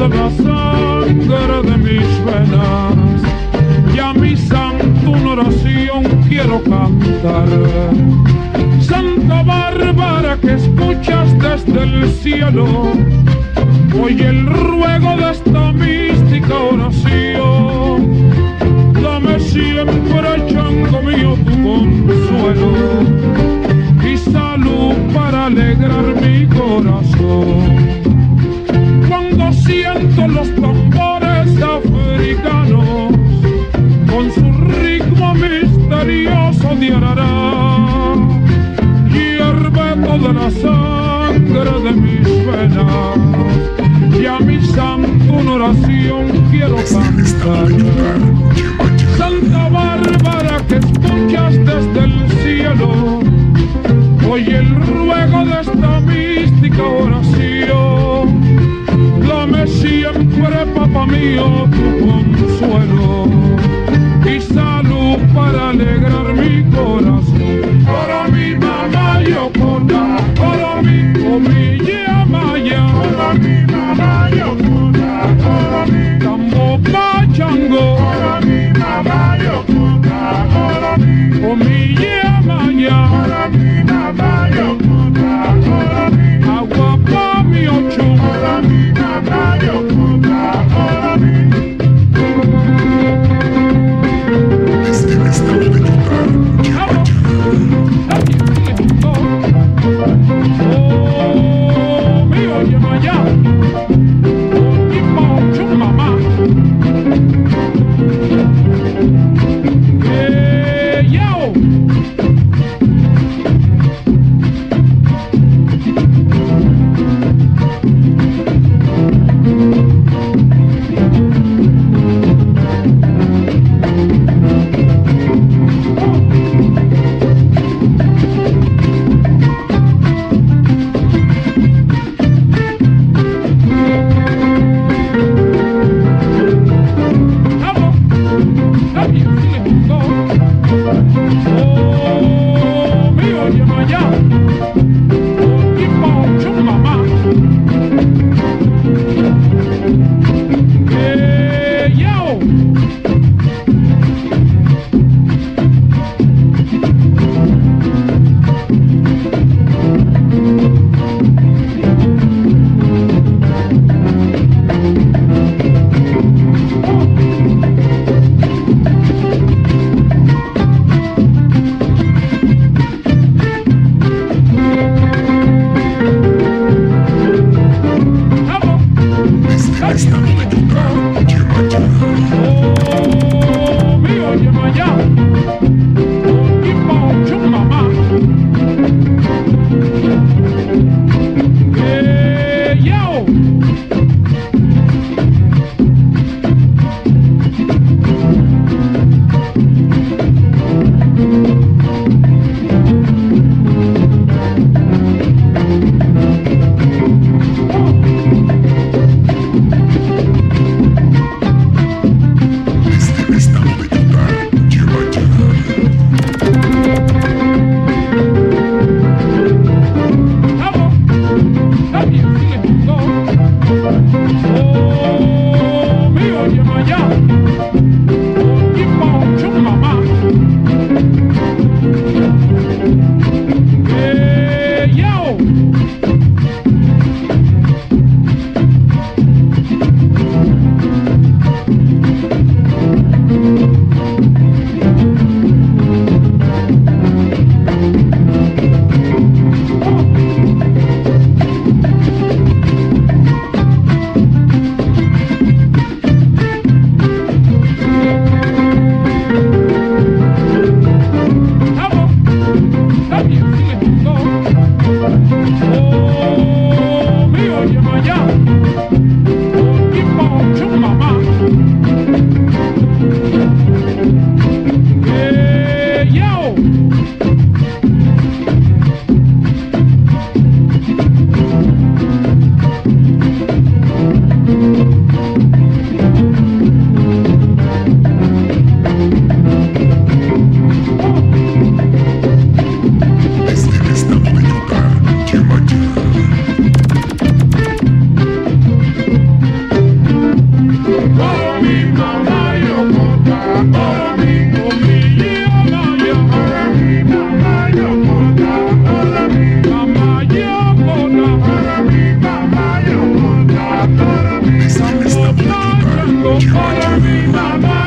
de la sangre de mis venas, y a mi santo una oración quiero cantar. Santa Bárbara, que escuchas desde el cielo, oye el ruego de esta mística oración. Dame siempre, chango mío, tu consuelo y salud para alegrar mi corazón. Cuando siento los tambores africanos con su ritmo misterioso de arará, hierve toda la sangre de mis venas, y a mi santo una oración quiero cantar. Santa Bárbara, que escuchas desde el cielo, oye el ruego de esta mística oración. Dame siempre, papá mío, tu consuelo y salud para alegrar mi corazón. Para mi mamá Yokota, para mi Yamaya, para mi mamá Yokota, para mi tambo pachango, para mi mamá Yokota, para mi Yamaya, para mi mamá Yokota, para mi agua pa' mi ocho, para mi mamá Yokota, para mi. para mi mamá.